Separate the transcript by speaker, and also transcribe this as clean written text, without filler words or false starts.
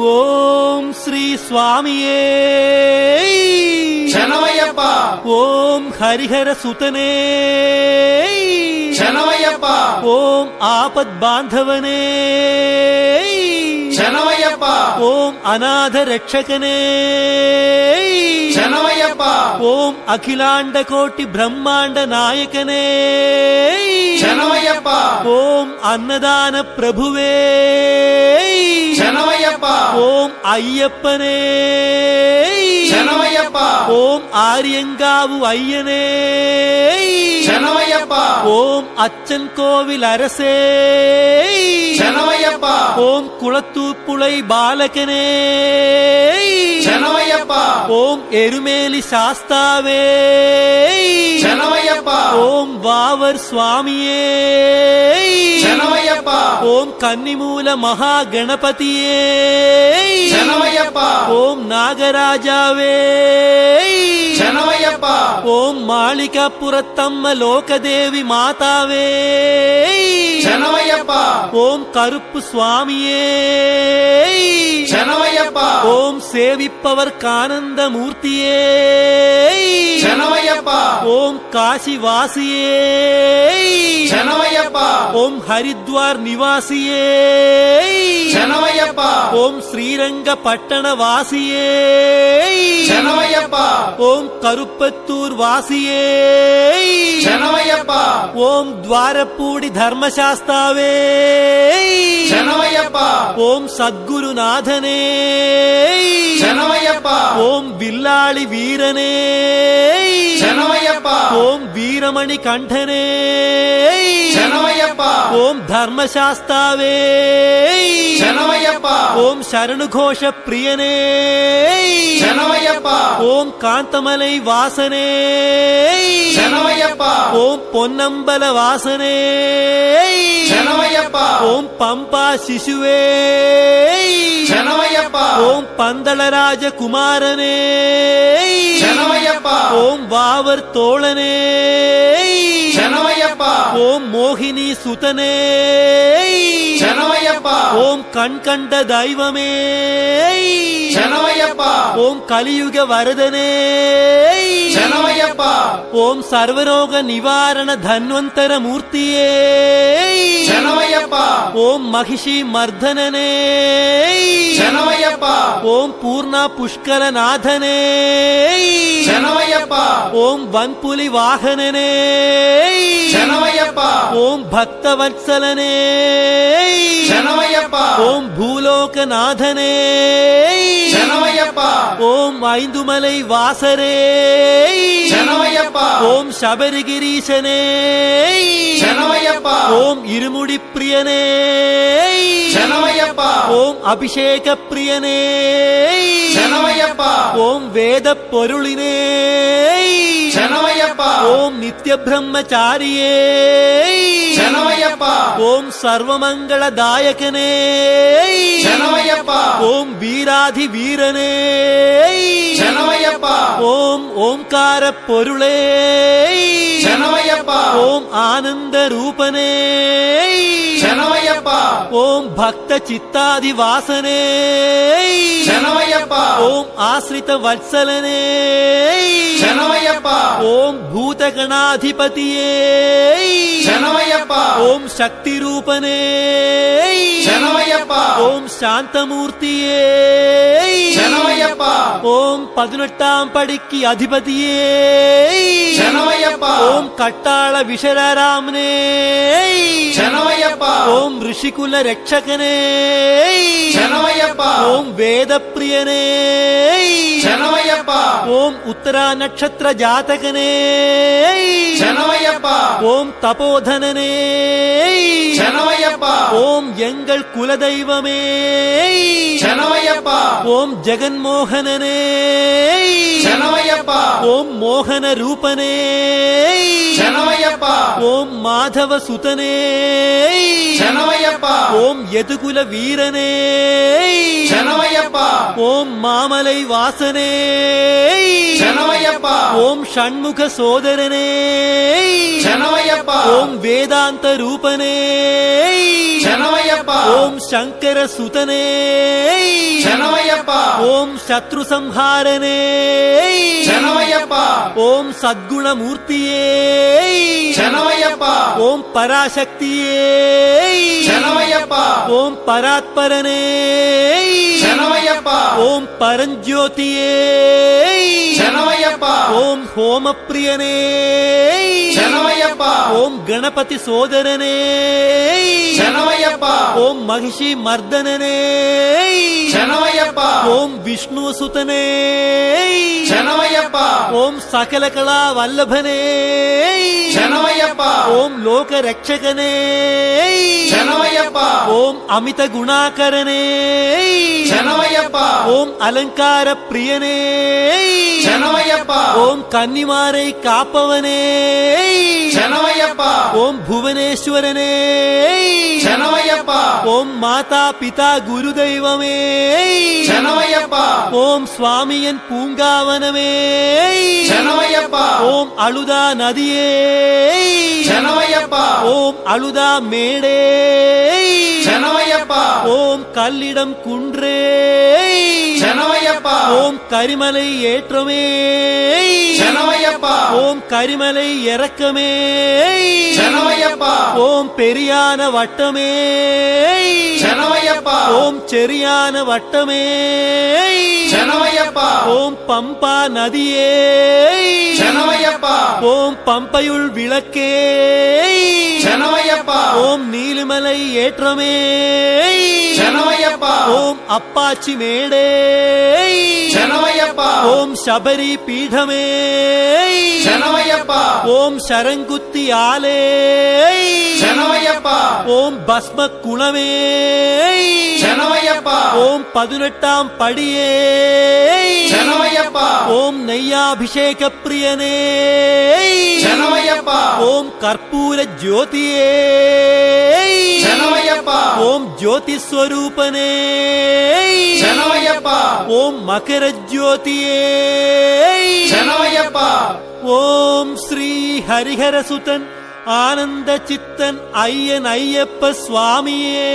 Speaker 1: ஓம் ஸ்ரீ சுவாமியே
Speaker 2: சரணமையப்பா.
Speaker 1: ஓம் ஹரிஹர சுதனே
Speaker 2: சரணமையப்பா.
Speaker 1: ஓம் ஆபத் பாந்தவனே
Speaker 2: சரணமையப்பா.
Speaker 1: ஓம் அநாத ரட்சகனே
Speaker 2: சரணமையப்பா.
Speaker 1: ஓம் அகிலாண்ட கோட்டி பிரம்மாண்ட நாயகனே
Speaker 2: சரணமையப்பா.
Speaker 1: ஓம் அன்னதான பிரபுவே
Speaker 2: சரணமையப்பா.
Speaker 1: ஓம் ஐயப்பனே
Speaker 2: சரணமையப்பா.
Speaker 1: ஓம் ஆரியங்காவு ஐயனே
Speaker 2: சரணமையப்பா.
Speaker 1: ஓம் அச்சன் கோவில் அரசே
Speaker 2: சரணமையப்பா.
Speaker 1: ஓம் குளத்தூப்புளை பாலகனே
Speaker 2: சரணமையப்பா.
Speaker 1: ஓம் எருமேலி சாஸ்தாவே
Speaker 2: சரணமையப்பா.
Speaker 1: ஓம் வாவர் சுவாமியே
Speaker 2: சரணமையப்பா.
Speaker 1: ஓம் கன்னிமூல மகா கணபதியே
Speaker 2: சரணமையப்பா.
Speaker 1: ஓம் நாகராஜாவே
Speaker 2: சரணமையப்பா.
Speaker 1: ஓம் மாளிகாபுரத்தம்ம லோகதேவி மாதாவே
Speaker 2: சரணமையப்பா.
Speaker 1: ஓம் கருப்பு சுவாமியே
Speaker 2: சரணமையப்பா.
Speaker 1: ஓம் சேவிப்பவர் கானந்த மூர்த்தியே
Speaker 2: சரணமையப்பா.
Speaker 1: ஓம் காசி வாசியே
Speaker 2: சரணமையப்பா.
Speaker 1: ஓம் ஹரித்வார் நிவாசியே
Speaker 2: சரணமையப்பா.
Speaker 1: ஓம் ஸ்ரீரங்க பட்டண வாசியே
Speaker 2: சரணமையப்பா.
Speaker 1: ஓம் கருப்பத்தூர் வாசியே
Speaker 2: சரணமையப்பா.
Speaker 1: ஓம் துவாரப்பூடி தர்மசாஸ்தாவே
Speaker 2: சரணமையப்பா.
Speaker 1: ஓம் சத்குருநாதனே
Speaker 2: சரணமையப்பா.
Speaker 1: ஓம் வில்லாளி வீரனே
Speaker 2: சரணமையப்பா.
Speaker 1: ஓம் வீரமணி கண்டனே
Speaker 2: சரணமையப்பா.
Speaker 1: ஓம் தர்மசாஸ்தாவே
Speaker 2: சரணமையப்பா.
Speaker 1: ஓம் சரணுகோஷ பிரியனே
Speaker 2: சரணமையப்பா.
Speaker 1: ஓம் காந்தமலை வாசனே
Speaker 2: சரணமையப்பா.
Speaker 1: ஓம் பொன்னம்பல வாசனே
Speaker 2: சரணமையப்பா.
Speaker 1: ஓம் பம்பா சிசுவே
Speaker 2: சரணமையப்பா.
Speaker 1: ஓம் பந்தளராஜ குமாரனே
Speaker 2: சரணமையப்பா.
Speaker 1: ஓம் வாவர் தோழனே
Speaker 2: சரணமையப்பா.
Speaker 1: ஓம் மோகினி சுதனே
Speaker 2: சரணமையப்பா.
Speaker 1: ஓம் கண் கண்ட தெய்வமே
Speaker 2: சரணமையப்பா.
Speaker 1: ஓம் கலியுக வரதனே
Speaker 2: சரணமையப்பா.
Speaker 1: ஓம் சர்வரோக நிவாரண தன்வந்தர மூர்த்தியே
Speaker 2: சரணமையப்பா.
Speaker 1: ஓம் மகிஷி மர்தனனே
Speaker 2: சரணமையப்பா.
Speaker 1: ஓம் பூர்ணா புஷ்கரநாதனே
Speaker 2: சரணமையப்பா.
Speaker 1: ஓம் வன்புலி வாகனனே
Speaker 2: சரணமையப்பா.
Speaker 1: ஓம் பக்தவத்சலனே
Speaker 2: சரணமையப்பா.
Speaker 1: ஓம் பூலோகநாதனே
Speaker 2: சரணமையப்பா.
Speaker 1: ஓம் ஐந்துமலை வாசரே
Speaker 2: சரணமையப்பா.
Speaker 1: ஓம் சபரிகிரீசனே
Speaker 2: சரணமையப்பா.
Speaker 1: ஓம் இருமுடி பிரியனே
Speaker 2: சரணமையப்பா.
Speaker 1: ஓம் அபிஷேக பிரியனே
Speaker 2: சரணமையப்பா.
Speaker 1: ஓம் வேத பொருளினே
Speaker 2: சரணமையப்பா.
Speaker 1: ஓம் நித்ய பிரம்மச்சாரியே
Speaker 2: சரணமையப்பா.
Speaker 1: ஓம் சர்வமங்களதாயகனே
Speaker 2: சரணமையப்பா.
Speaker 1: ஓம் வீராதி வீரனே
Speaker 2: சரணமையப்பா.
Speaker 1: ஓம் ஓம்கார பொருளே
Speaker 2: சரணமையப்பா.
Speaker 1: ஓம் ஆனந்த ரூபனே
Speaker 2: சரணமையப்பா.
Speaker 1: ஓம் பக்த சித்தாதி வாசனே
Speaker 2: சரணமையப்பா.
Speaker 1: ஓம் ஆசிரித வத்சலனே
Speaker 2: சரணமையப்பா.
Speaker 1: ஓம் பூதகணாதிபதியே
Speaker 2: சரணமையப்பா.
Speaker 1: ஓம் சக்தி ரூபனே
Speaker 2: சரணமையப்பா.
Speaker 1: ஓம் சாந்தமூர்த்தியே
Speaker 2: சரணமையப்பா.
Speaker 1: ஓம் 18ஆம் படிக்கு அதிபதியே
Speaker 2: சரணமையப்பா.
Speaker 1: ஓம் கட்டாள விஷராராமனே
Speaker 2: சரணமையப்பா.
Speaker 1: ஓம் ரிஷிகுல ரட்சகனே
Speaker 2: சரணமையப்பா.
Speaker 1: ஓம் வேத பிரியனே
Speaker 2: சரணமையப்பா.
Speaker 1: ஓம் உத்தரா நட்சத்திர ஜாதகனே
Speaker 2: சரணமையப்பா.
Speaker 1: ஓம் தபோதனனே
Speaker 2: சரணமையப்பா.
Speaker 1: ஓம் எங்கள் குலதெய்வமே
Speaker 2: சரணமையப்பா.
Speaker 1: ஓம் ஜெகன்மோகனனே
Speaker 2: சரணமையப்பா.
Speaker 1: ஓம் மோகன ரூபனே
Speaker 2: சரணமையப்பா.
Speaker 1: ஓம் மாதவ சுதனே
Speaker 2: சரணமையப்பா.
Speaker 1: ஓம் யதுகுல வீரனே
Speaker 2: சரணமையப்பா.
Speaker 1: ஓம் மாமலை வாசனே
Speaker 2: சரணமையப்பா.
Speaker 1: ஓம் ஷண்முக சோதரனே
Speaker 2: சரணமையப்பா.
Speaker 1: ஓம் வேதாந்த ரூபனே
Speaker 2: சரணமையப்பா. சரணமையப்பா
Speaker 1: ஓம் சங்கர சுதனே
Speaker 2: சரணமையப்பா
Speaker 1: ஓம் சத்ரு சம்ஹாரனே
Speaker 2: சரணமையப்பா
Speaker 1: ஓம் சத்குணமூர்த்தியே
Speaker 2: சரணமையப்பா
Speaker 1: ஓம் பராசக்தியே
Speaker 2: சரணமையப்பா
Speaker 1: ஓம் பராத்பரனே
Speaker 2: சரணமையப்பா
Speaker 1: ஓம் பரஞ்சோதியே
Speaker 2: சரணமையப்பா
Speaker 1: ஓம் ஹோமப்பிரியனே
Speaker 2: சரணமையப்பா
Speaker 1: ஓம் கணபதி சோதரனே
Speaker 2: சரணமையப்பா
Speaker 1: ஓம் மகிஷி மர்தனனே
Speaker 2: சரணமையப்பா
Speaker 1: ஓம் விஷ்ணு சுதனே
Speaker 2: சரணமையப்பா
Speaker 1: ஓம் சகல கலா வல்லபனே
Speaker 2: சரணமையப்பா
Speaker 1: ஓம் லோக ரட்சகனே
Speaker 2: சரணமையப்பா
Speaker 1: ஓம் அமித குணாகரனே
Speaker 2: சரணமையப்பா
Speaker 1: ஓம் அலங்கார பிரியனே
Speaker 2: சரணமையப்பா
Speaker 1: ஓம் கன்னிமாரை காப்பவனே
Speaker 2: சரணமையப்பா
Speaker 1: ஓம் புவனேஸ்வரனே
Speaker 2: சரணமையப்பா
Speaker 1: ஓம் மாதா பிதா குரு தெய்வமே
Speaker 2: சரணமையப்பா
Speaker 1: ஓம் சுவாமியன் பூங்காவனமே
Speaker 2: சரணமையப்பா
Speaker 1: ஓம் அழுதா நதியே
Speaker 2: சரணமையப்பா
Speaker 1: ஓம் அழுதா மேடே
Speaker 2: சரணமையப்பா
Speaker 1: ஓம் கல்லிடம் குன்றே
Speaker 2: சரணமையப்பா
Speaker 1: ஓம் கரிமலை ஏற்றமே
Speaker 2: சரணமையப்பா
Speaker 1: ஓம் கரிமலை இறக்கமே
Speaker 2: சரணமையப்பா
Speaker 1: ஓம் பெரியான வட்டமே
Speaker 2: சரணமையப்பா
Speaker 1: ஓம் செரியான வட்டமே
Speaker 2: சரணமையப்பா
Speaker 1: ஓம் பம்பா நதியே
Speaker 2: சரணமையப்பா
Speaker 1: ஓம் பம்பையுள் விளக்கே
Speaker 2: சரணமையப்பா
Speaker 1: ஓம் நீலிமலை ஏற்றமே
Speaker 2: சரணமையப்பா
Speaker 1: ஓம் அப்பாச்சி மேடே
Speaker 2: சரணமையப்பா
Speaker 1: ஓம் சபரி பீடமே
Speaker 2: சரணமையப்பா
Speaker 1: ஓம் சரங்குத்தி ஆலே
Speaker 2: சரணமையப்பா
Speaker 1: ஓம் பஸ்ம குணமே
Speaker 2: சரணமையப்பா
Speaker 1: ஓம் 18ஆம் படியே
Speaker 2: சரணமையப்பா
Speaker 1: ஓம் நெய்யாபிஷேக பிரியனே
Speaker 2: சரணமையப்பா
Speaker 1: ஓம் கற்பூர ஜோதியே
Speaker 2: சரணமையப்பா
Speaker 1: ஓம் ஜோதி ஸ்வரூபனே
Speaker 2: சரணமையப்பா
Speaker 1: ஓம் மகர ஜோதியே
Speaker 2: சரணமையப்பா
Speaker 1: ஓம் ஸ்ரீ ஹரிஹர சுதன் ஆனந்த சித்தன் ஐயன் ஐயப்ப சுவாமியே